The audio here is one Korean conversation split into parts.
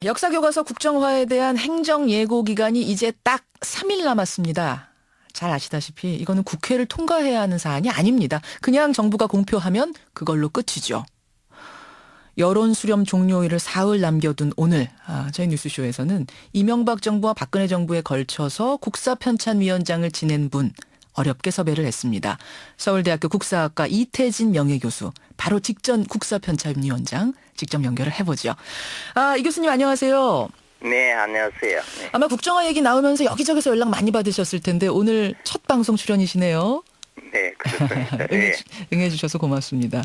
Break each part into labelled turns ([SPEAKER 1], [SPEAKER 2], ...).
[SPEAKER 1] 역사교과서 국정화에 대한 행정 예고 기간이 이제 딱 3일 남았습니다. 잘 아시다시피 이거는 국회를 통과해야 하는 사안이 아닙니다. 그냥 정부가 공표하면 그걸로 끝이죠. 여론 수렴 종료일을 사흘 남겨둔 오늘 저희 뉴스쇼에서는 이명박 정부와 박근혜 정부에 걸쳐서 국사편찬위원장을 지낸 분 어렵게 섭외를 했습니다. 서울대학교 국사학과 이태진 명예교수, 바로 직전 국사편찬위원장 직접 연결을 해보죠. 이 교수님 안녕하세요.
[SPEAKER 2] 네, 안녕하세요. 네,
[SPEAKER 1] 아마 국정화 얘기 나오면서 여기저기서 연락 많이 받으셨을 텐데 오늘 첫 방송 출연이시네요.
[SPEAKER 2] 네 그렇습니다. 네.
[SPEAKER 1] 응해주셔서 고맙습니다.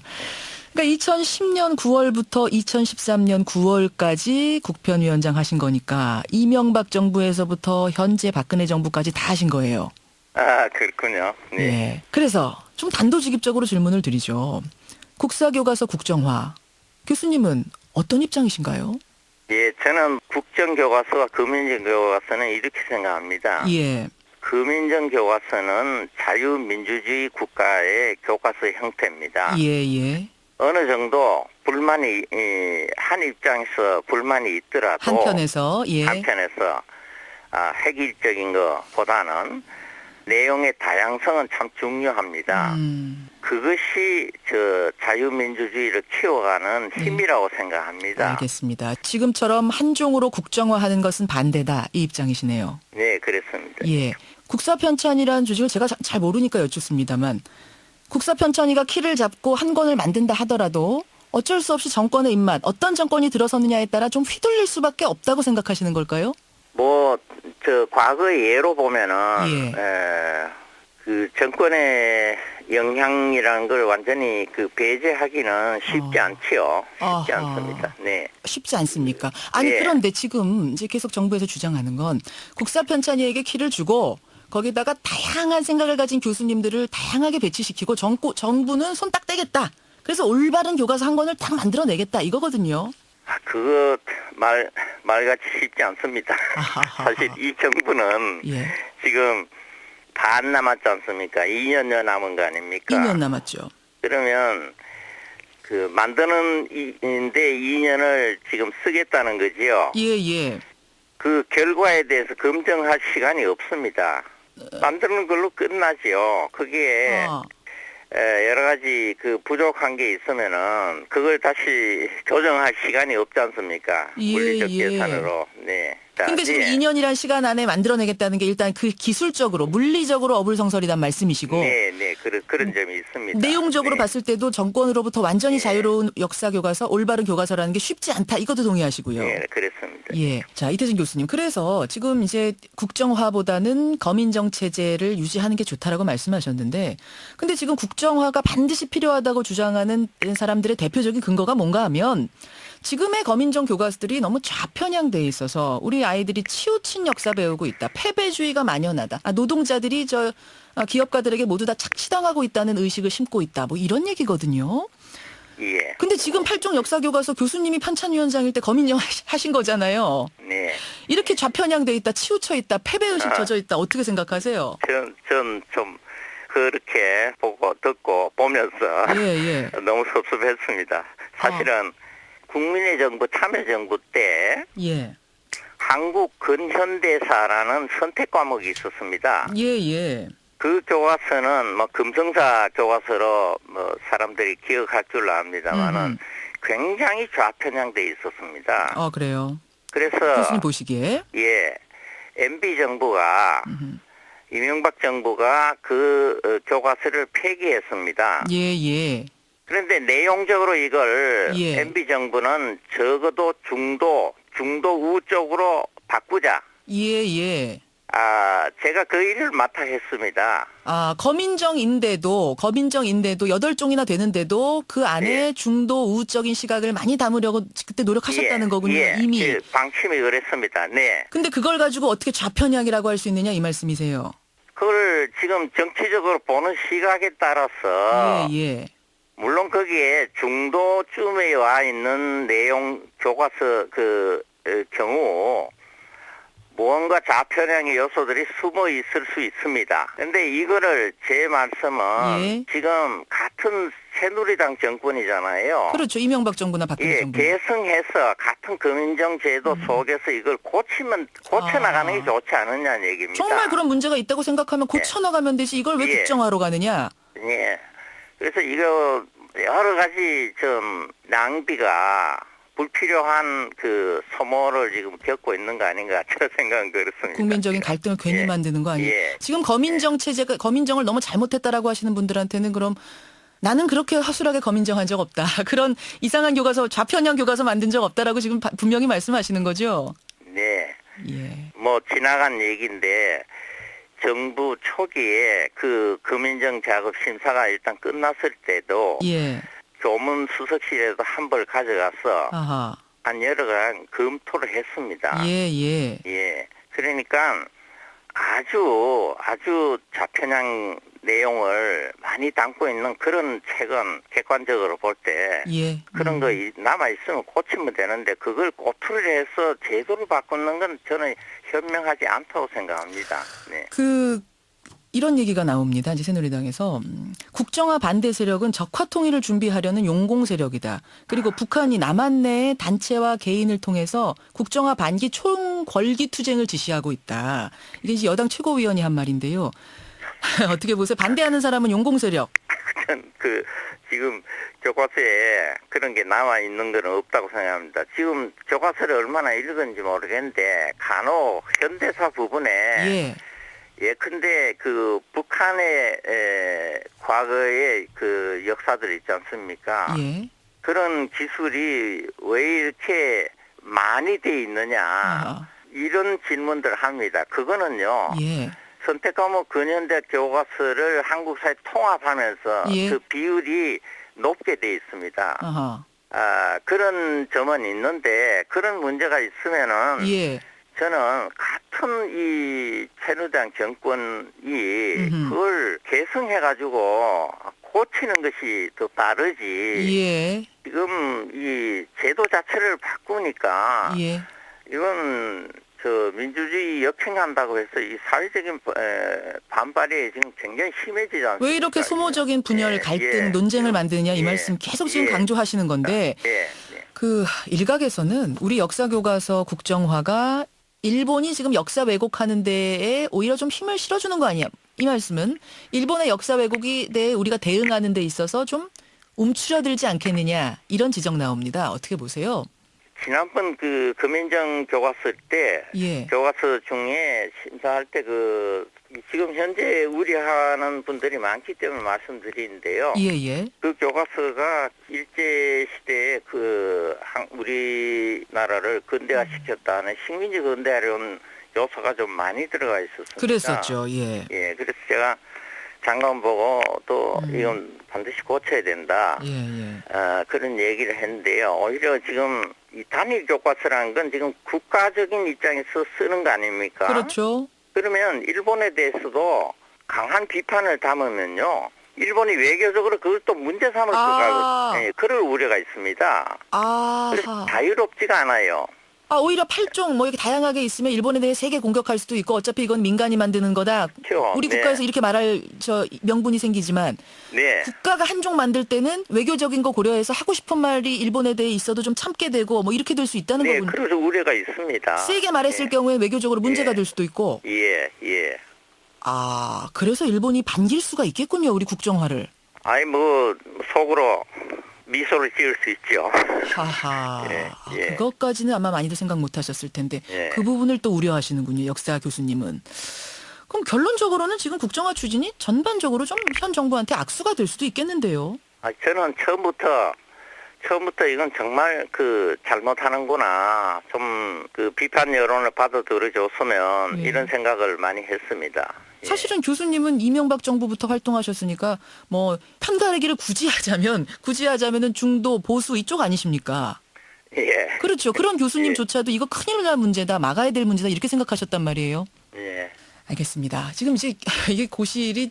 [SPEAKER 1] 그러니까 2010년 9월부터 2013년 9월까지 국편위원장 하신 거니까 이명박 정부에서부터 현재 박근혜 정부까지 다 하신 거예요.
[SPEAKER 2] 아, 그렇군요. 네.
[SPEAKER 1] 예. 그래서 좀 단도직입적으로 질문을 드리죠. 국사교과서 국정화. 교수님은 어떤 입장이신가요?
[SPEAKER 2] 예, 저는 국정교과서와 금인정교과서는 이렇게 생각합니다.
[SPEAKER 1] 예.
[SPEAKER 2] 금인정교과서는 자유민주주의 국가의 교과서 형태입니다.
[SPEAKER 1] 예, 예.
[SPEAKER 2] 어느 정도 불만이 한 입장에서 불만이 있더라도
[SPEAKER 1] 한편에서, 예.
[SPEAKER 2] 획일적인 것보다는 내용의 다양성은 참 중요합니다. 그것이 자유민주주의를 키워가는 힘이라고 생각합니다.
[SPEAKER 1] 알겠습니다. 지금처럼 한종으로 국정화하는 것은 반대다, 이 입장이시네요.
[SPEAKER 2] 네, 그렇습니다.
[SPEAKER 1] 예. 국사편찬이라는 조직을 제가 잘 모르니까 여쭙습니다만 국사편찬위가 키를 잡고 한 권을 만든다 하더라도 어쩔 수 없이 정권의 입맛, 어떤 정권이 들어서느냐에 따라 좀 휘둘릴 수밖에 없다고 생각하시는 걸까요?
[SPEAKER 2] 과거의 예로 보면은,
[SPEAKER 1] 예.
[SPEAKER 2] 그 정권의 영향이라는 걸 완전히 배제하기는 쉽지 않지요. 쉽지
[SPEAKER 1] 아하.
[SPEAKER 2] 않습니다. 네.
[SPEAKER 1] 쉽지 않습니까? 아니
[SPEAKER 2] 예.
[SPEAKER 1] 그런데 지금 이제 계속 정부에서 주장하는 건 국사편찬위에게 키를 주고 거기다가 다양한 생각을 가진 교수님들을 다양하게 배치시키고 정부는 손 딱 떼겠다. 그래서 올바른 교과서 한 권을 딱 만들어내겠다 이거거든요.
[SPEAKER 2] 그거 말같이 쉽지 않습니다.
[SPEAKER 1] 아하하.
[SPEAKER 2] 사실 이 정부는
[SPEAKER 1] 예.
[SPEAKER 2] 지금 반 남았지 않습니까? 2년여 남은 거 아닙니까?
[SPEAKER 1] 2년 남았죠.
[SPEAKER 2] 그러면 만드는 인데 2년을 지금 쓰겠다는 거지요.
[SPEAKER 1] 예, 예.
[SPEAKER 2] 그 결과에 대해서 검증할 시간이 없습니다. 만드는 걸로 끝나지요. 거기에 여러 가지 부족한 게 있으면은 그걸 다시 조정할 시간이 없지 않습니까?
[SPEAKER 1] 예,
[SPEAKER 2] 물리적
[SPEAKER 1] 예.
[SPEAKER 2] 계산으로. 네. 자,
[SPEAKER 1] 근데 지금
[SPEAKER 2] 예.
[SPEAKER 1] 2년이란 시간 안에 만들어내겠다는 게 일단 그 기술적으로, 물리적으로 어불성설이란 말씀이시고
[SPEAKER 2] 네, 네. 그런 점이 있습니다.
[SPEAKER 1] 내용적으로
[SPEAKER 2] 네.
[SPEAKER 1] 봤을 때도 정권으로부터 완전히 자유로운 역사교과서, 올바른 교과서라는 게 쉽지 않다. 이것도 동의하시고요.
[SPEAKER 2] 네, 그렇습니다.
[SPEAKER 1] 예. 자, 이태진 교수님. 그래서 지금 이제 국정화보다는 검인정 체제를 유지하는 게 좋다라고 말씀하셨는데, 근데 지금 국정화가 반드시 필요하다고 주장하는 사람들의 대표적인 근거가 뭔가 하면 지금의 검인정 교과서들이 너무 좌편향돼 있어서 우리 아이들이 치우친 역사 배우고 있다. 패배주의가 만연하다. 노동자들이 기업가들에게 모두 다 착취당하고 있다는 의식을 심고 있다. 뭐 이런 얘기거든요.
[SPEAKER 2] 예.
[SPEAKER 1] 근데 지금 8종 역사교과서 교수님이 편찬위원장일 때 검인정 하신 거잖아요.
[SPEAKER 2] 네.
[SPEAKER 1] 이렇게 좌편향돼 있다, 치우쳐 있다, 패배의식 젖어 있다. 어떻게 생각하세요?
[SPEAKER 2] 전 좀 그렇게 보고 듣고 보면서
[SPEAKER 1] 예, 예.
[SPEAKER 2] 너무 섭섭했습니다. 사실은 국민의 정부, 참여정부 때
[SPEAKER 1] 예.
[SPEAKER 2] 한국 근현대사라는 선택 과목이 있었습니다.
[SPEAKER 1] 예, 예.
[SPEAKER 2] 그 교과서는 금성사 교과서로 사람들이 기억할 줄로 압니다만은 굉장히 좌편향돼 있었습니다.
[SPEAKER 1] 그래요.
[SPEAKER 2] 그래서
[SPEAKER 1] 교수님 보시기에.
[SPEAKER 2] 예, MB 정부가 이명박 정부가 그 교과서를 폐기했습니다.
[SPEAKER 1] 예, 예.
[SPEAKER 2] 그런데 내용적으로 이걸
[SPEAKER 1] 예.
[SPEAKER 2] MB 정부는 적어도 중도 우 쪽으로 바꾸자.
[SPEAKER 1] 예, 예.
[SPEAKER 2] 제가 그 일을 맡아 했습니다.
[SPEAKER 1] 검인정인데도 8종이나 되는데도 그 안에
[SPEAKER 2] 예.
[SPEAKER 1] 중도 우적인 시각을 많이 담으려고 그때 노력하셨다는 거군요.
[SPEAKER 2] 예,
[SPEAKER 1] 이미.
[SPEAKER 2] 그 방침이 그랬습니다. 네.
[SPEAKER 1] 근데 그걸 가지고 어떻게 좌편향이라고 할 수 있느냐 이 말씀이세요.
[SPEAKER 2] 그걸 지금 정치적으로 보는 시각에 따라서
[SPEAKER 1] 예, 예.
[SPEAKER 2] 물론 거기에 중도쯤에 와 있는 내용 교과서 경우 무언가 좌편향의 요소들이 숨어 있을 수 있습니다. 근데 이거를 제 말씀은
[SPEAKER 1] 예.
[SPEAKER 2] 지금 같은 새누리당 정권이잖아요.
[SPEAKER 1] 그렇죠. 이명박 정부나 박근혜
[SPEAKER 2] 예,
[SPEAKER 1] 정부.
[SPEAKER 2] 개성해서 같은 금인정 제도 속에서 이걸 고쳐나가는 게 좋지 않느냐는 얘기입니다.
[SPEAKER 1] 정말 그런 문제가 있다고 생각하면 고쳐나가면 되지 이걸 왜
[SPEAKER 2] 예.
[SPEAKER 1] 국정화로 가느냐.
[SPEAKER 2] 예. 그래서 이거 여러 가지 좀 낭비가 불필요한 그 소모를 지금 겪고 있는 거 아닌가 저 생각은 그렇습니다.
[SPEAKER 1] 국민적인 갈등을 괜히
[SPEAKER 2] 예.
[SPEAKER 1] 만드는 거 아니에요.
[SPEAKER 2] 예.
[SPEAKER 1] 지금 거민정 체제가 거민정을 너무 잘못했다라고 하시는 분들한테는 그럼 나는 그렇게 허술하게 거민정한 적 없다. 그런 이상한 교과서 좌편향 교과서 만든 적 없다라고 지금 분명히 말씀하시는 거죠.
[SPEAKER 2] 네.
[SPEAKER 1] 예.
[SPEAKER 2] 뭐 지나간 얘기인데 정부 초기에 그 금인정 작업 심사가 일단 끝났을 때도
[SPEAKER 1] 예.
[SPEAKER 2] 교문 수석실에도 한 벌 가져가서
[SPEAKER 1] 아하.
[SPEAKER 2] 한 여러 가지 검토를 했습니다.
[SPEAKER 1] 예, 예.
[SPEAKER 2] 예. 그러니까 아주 좌편향 내용을 많이 담고 있는 그런 책은 객관적으로 볼 때
[SPEAKER 1] 예.
[SPEAKER 2] 그런 거 남아 있으면 고치면 되는데 그걸 꼬투리를 해서 제도를 바꾸는 건 저는 현명하지 않다고 생각합니다. 네.
[SPEAKER 1] 이런 얘기가 나옵니다. 이제 새누리당에서 국정화 반대 세력은 적화 통일을 준비하려는 용공 세력이다. 그리고 북한이 남한 내의 단체와 개인을 통해서 국정화 반기 총궐기 투쟁을 지시하고 있다. 이게 이제 여당 최고위원이 한 말인데요. 어떻게 보세요? 반대하는 사람은 용공 세력.
[SPEAKER 2] 지금 교과서에 그런 게 나와 있는 건 없다고 생각합니다. 지금 교과서를 얼마나 읽은지 모르겠는데 간혹 현대사 부분에 예컨대 그 북한의 과거의 그 역사들 있지 않습니까?
[SPEAKER 1] 예.
[SPEAKER 2] 그런 기술이 왜 이렇게 많이 돼 있느냐
[SPEAKER 1] 아하.
[SPEAKER 2] 이런 질문들을 합니다. 그거는요.
[SPEAKER 1] 예.
[SPEAKER 2] 선택 과목 근현대 교과서를 한국사에 통합하면서
[SPEAKER 1] 예.
[SPEAKER 2] 그 비율이 높게 돼 있습니다.
[SPEAKER 1] 아하.
[SPEAKER 2] 그런 점은 있는데 그런 문제가 있으면은
[SPEAKER 1] 예.
[SPEAKER 2] 저는 같은 이 새누리당 정권이 그걸 개성해가지고 고치는 것이 더 빠르지.
[SPEAKER 1] 예.
[SPEAKER 2] 지금 이 제도 자체를 바꾸니까
[SPEAKER 1] 예.
[SPEAKER 2] 이건 저 민주주의 역행한다고 해서 이 사회적인 반발이 지금 굉장히 심해지지 않습니까?
[SPEAKER 1] 왜 이렇게 소모적인 분열, 갈등, 논쟁을 만드느냐 이 말씀 계속 지금 강조하시는 건데 그 일각에서는 우리 역사교과서 국정화가 일본이 지금 역사 왜곡하는 데에 오히려 좀 힘을 실어주는 거 아니야? 이 말씀은 일본의 역사 왜곡에 대해 우리가 대응하는 데 있어서 좀 움츠러들지 않겠느냐 이런 지적 나옵니다. 어떻게 보세요?
[SPEAKER 2] 지난번 그 금인정 교과서 때 교과서 중에 심사할 때 지금 현재 우려하는 분들이 많기 때문에 말씀드리는데요.
[SPEAKER 1] 예.
[SPEAKER 2] 그 교과서가 일제 시대에 우리나라를 근대화시켰다는 식민지 근대화론 요소가 좀 많이 들어가 있었습니다.
[SPEAKER 1] 그랬었죠. 예.
[SPEAKER 2] 예, 그래서 제가 장관 보고 또 이건 반드시 고쳐야 된다. 그런 얘기를 했는데요. 오히려 지금 이 단일 교과서라는 건 지금 국가적인 입장에서 쓰는 거 아닙니까?
[SPEAKER 1] 그렇죠.
[SPEAKER 2] 그러면 일본에 대해서도 강한 비판을 담으면요. 일본이 외교적으로 그걸 또 문제 삼을 수가 그럴 우려가 있습니다. 그래서 자유롭지가 않아요.
[SPEAKER 1] 오히려 8종 이렇게 다양하게 있으면 일본에 대해 세게 공격할 수도 있고 어차피 이건 민간이 만드는 거다.
[SPEAKER 2] 그렇죠.
[SPEAKER 1] 우리 국가에서 이렇게 말할 명분이 생기지만 국가가 한 종 만들 때는 외교적인 거 고려해서 하고 싶은 말이 일본에 대해 있어도 좀 참게 되고 이렇게 될 수 있다는 거군요.
[SPEAKER 2] 그래서 우려가 있습니다.
[SPEAKER 1] 세게 말했을 경우에 외교적으로 문제가 될 수도 있고.
[SPEAKER 2] 예.
[SPEAKER 1] 그래서 일본이 반길 수가 있겠군요. 우리 국정화를.
[SPEAKER 2] 속으로 미소를 지을 수 있죠.
[SPEAKER 1] 하하. 그것까지는 아마 많이들 생각 못 하셨을 텐데 그 부분을 또 우려하시는군요. 역사 교수님은. 그럼 결론적으로는 지금 국정화 추진이 전반적으로 좀 현 정부한테 악수가 될 수도 있겠는데요.
[SPEAKER 2] 저는 처음부터 이건 정말 잘못하는구나. 좀 비판 여론을 받아들여줬으면 이런 생각을 많이 했습니다.
[SPEAKER 1] 사실은 교수님은 이명박 정부부터 활동하셨으니까 편가르기를 굳이 하자면은 중도 보수 이쪽 아니십니까?
[SPEAKER 2] 예.
[SPEAKER 1] 그렇죠. 그런 교수님조차도 이거 큰일 날 문제다, 막아야 될 문제다 이렇게 생각하셨단 말이에요.
[SPEAKER 2] 예.
[SPEAKER 1] 알겠습니다. 지금 이제 이게 고시일이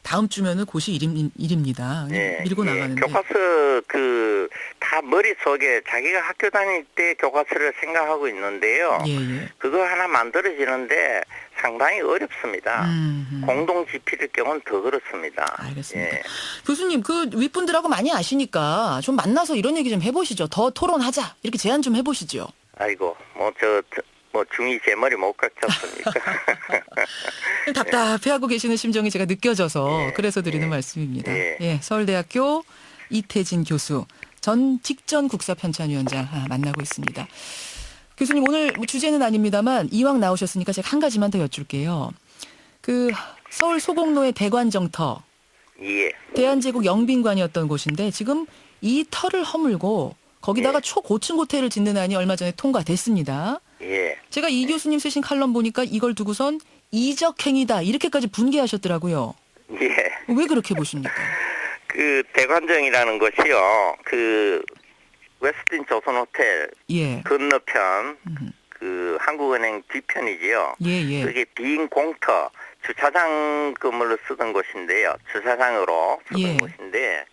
[SPEAKER 1] 다음 주면은 고시 일입니다. 밀고 나가는데.
[SPEAKER 2] 교과서 다 머릿속에 자기가 학교 다닐 때 교과서를 생각하고 있는데요. 그거 하나 만들어지는데 상당히 어렵습니다. 공동 집필일 경우는 더 그렇습니다.
[SPEAKER 1] 알겠습니다.
[SPEAKER 2] 예.
[SPEAKER 1] 교수님, 그 윗분들하고 많이 아시니까 좀 만나서 이런 얘기 좀 해보시죠. 더 토론하자. 이렇게 제안 좀 해보시죠.
[SPEAKER 2] 아이고, 중이 제 머리 못 깎였습니까?
[SPEAKER 1] 답답해하고 계시는 심정이 제가 느껴져서
[SPEAKER 2] 예,
[SPEAKER 1] 그래서 드리는
[SPEAKER 2] 예,
[SPEAKER 1] 말씀입니다.
[SPEAKER 2] 예.
[SPEAKER 1] 예, 서울대학교 이태진 교수, 전 직전 국사편찬위원장 만나고 있습니다. 교수님, 오늘 주제는 아닙니다만 이왕 나오셨으니까 제가 한 가지만 더 여쭐게요. 그 서울 소공로의 대관정터,
[SPEAKER 2] 예.
[SPEAKER 1] 대한제국 영빈관이었던 곳인데 지금 이 터를 허물고 거기다가
[SPEAKER 2] 예.
[SPEAKER 1] 초고층 호텔을 짓는 안이 얼마 전에 통과됐습니다.
[SPEAKER 2] 예.
[SPEAKER 1] 제가 이 교수님 쓰신 칼럼 보니까 이걸 두고선 이적행위다 이렇게까지 분개하셨더라고요.
[SPEAKER 2] 예.
[SPEAKER 1] 왜 그렇게 보십니까?
[SPEAKER 2] 그 대관정이라는 것이요. 그 웨스틴 조선호텔
[SPEAKER 1] 예.
[SPEAKER 2] 건너편 그 한국은행 뒤편이지요.
[SPEAKER 1] 예, 예.
[SPEAKER 2] 그게 빈 공터 주차장 건물로 쓰던 곳인데요. 주차장으로 쓰던
[SPEAKER 1] 예.
[SPEAKER 2] 곳인데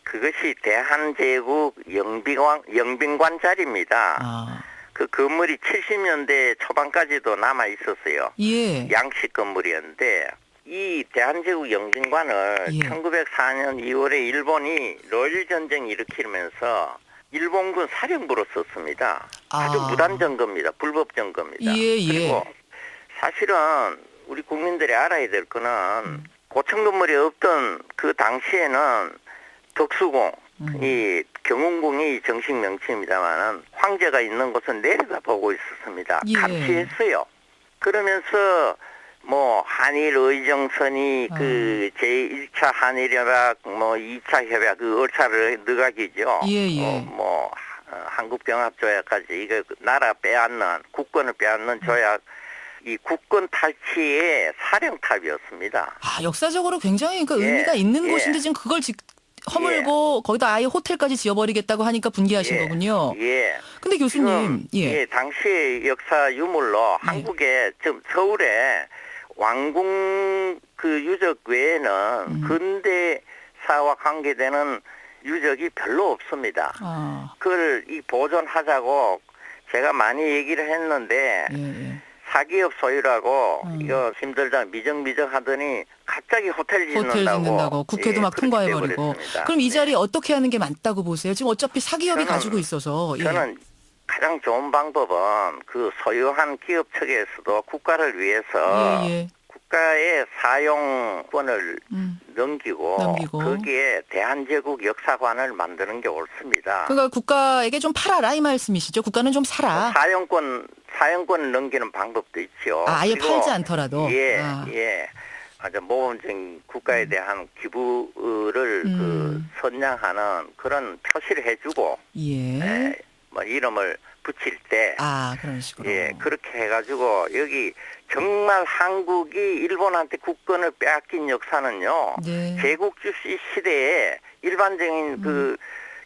[SPEAKER 2] 그것이 대한제국 영빈관 자리입니다.
[SPEAKER 1] 아.
[SPEAKER 2] 그 건물이 70년대 초반까지도 남아 있었어요.
[SPEAKER 1] 예.
[SPEAKER 2] 양식 건물이었는데 이 대한제국 영빈관을
[SPEAKER 1] 예.
[SPEAKER 2] 1904년 2월에 일본이 러일 전쟁 일으키면서 일본군 사령부로 썼습니다. 아주
[SPEAKER 1] 아.
[SPEAKER 2] 무단 점거입니다. 불법 점거입니다.
[SPEAKER 1] 예, 예.
[SPEAKER 2] 그리고 사실은 우리 국민들이 알아야 될 거는 고층 건물이 없던 그 당시에는 덕수궁, 이 경운궁이 정식 명칭입니다만은 황제가 있는 곳은 내려다 보고 있었습니다.
[SPEAKER 1] 예.
[SPEAKER 2] 감시했어요. 그러면서 뭐 한일 의정선이 그 제1차 한일협약, 뭐 2차 협약 그 얼차를 느각이죠.
[SPEAKER 1] 예, 예.
[SPEAKER 2] 한국병합조약까지 이거 나라 빼앗는 국권을 빼앗는 조약. 이 국권 탈취의 사령탑이었습니다.
[SPEAKER 1] 아, 역사적으로 굉장히 그
[SPEAKER 2] 예,
[SPEAKER 1] 의미가 있는
[SPEAKER 2] 예.
[SPEAKER 1] 곳인데 지금 그걸 허물고 거기다 아예 호텔까지 지어버리겠다고 하니까 분개하신
[SPEAKER 2] 예,
[SPEAKER 1] 거군요.
[SPEAKER 2] 예.
[SPEAKER 1] 근데 교수님,
[SPEAKER 2] 지금, 당시 역사 유물로 한국에 지금 서울에 왕궁 그 유적 외에는 근대사와 관계되는 유적이 별로 없습니다.
[SPEAKER 1] 아,
[SPEAKER 2] 그걸 이 보존하자고 제가 많이 얘기를 했는데
[SPEAKER 1] 예, 예.
[SPEAKER 2] 사기업 소유라고 이거 힘들다 미적미적 하더니 갑자기 호텔 짓는다고
[SPEAKER 1] 국회도
[SPEAKER 2] 예,
[SPEAKER 1] 막
[SPEAKER 2] 그렇게
[SPEAKER 1] 통과해버리고.
[SPEAKER 2] 돼버렸습니다.
[SPEAKER 1] 그럼 이
[SPEAKER 2] 네.
[SPEAKER 1] 자리 어떻게 하는 게 맞다고 보세요? 지금 어차피 사기업이 가지고 있어서. 예.
[SPEAKER 2] 저는 가장 좋은 방법은 그 소유한 기업 측에서도 국가를 위해서
[SPEAKER 1] 예, 예.
[SPEAKER 2] 국가의 사용권을 넘기고 거기에 대한제국 역사관을 만드는 게 옳습니다.
[SPEAKER 1] 그러니까 국가에게 좀 팔아라 이 말씀이시죠? 국가는 좀 사라.
[SPEAKER 2] 사용권을 넘기는 방법도 있죠.
[SPEAKER 1] 아, 아예
[SPEAKER 2] 그리고
[SPEAKER 1] 팔지 않더라도.
[SPEAKER 2] 예,
[SPEAKER 1] 아.
[SPEAKER 2] 예. 아주 모범적인 국가에 대한 기부를 그 선양하는 그런 표시를 해주고,
[SPEAKER 1] 예.
[SPEAKER 2] 뭐 이름을 붙일 때,
[SPEAKER 1] 아, 그런 식으로.
[SPEAKER 2] 예, 그렇게 해가지고 여기 정말 한국이 일본한테 국권을 빼앗긴 역사는요,
[SPEAKER 1] 네.
[SPEAKER 2] 제국주의 시대에 일반적인 그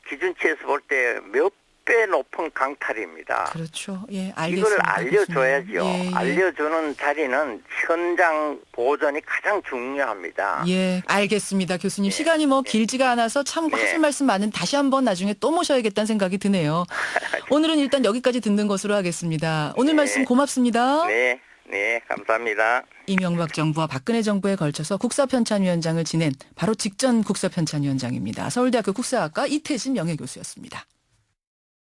[SPEAKER 2] 기준치에서 볼 때 몇 배 높은 강탈입니다.
[SPEAKER 1] 그렇죠. 예, 알겠습니다.
[SPEAKER 2] 이걸 알려줘야죠.
[SPEAKER 1] 예, 예.
[SPEAKER 2] 알려주는 자리는 현장 보존이 가장 중요합니다.
[SPEAKER 1] 예, 알겠습니다. 교수님.
[SPEAKER 2] 예,
[SPEAKER 1] 시간이 뭐
[SPEAKER 2] 예.
[SPEAKER 1] 길지가 않아서 참
[SPEAKER 2] 예.
[SPEAKER 1] 하실 말씀 많은 다시 한번 나중에 또 모셔야겠다는 생각이 드네요. 오늘은 일단 여기까지 듣는 것으로 하겠습니다. 오늘
[SPEAKER 2] 네.
[SPEAKER 1] 말씀 고맙습니다.
[SPEAKER 2] 네, 네, 감사합니다.
[SPEAKER 1] 이명박 정부와 박근혜 정부에 걸쳐서 국사편찬위원장을 지낸 바로 직전 국사편찬위원장입니다. 서울대학교 국사학과 이태진 명예교수였습니다.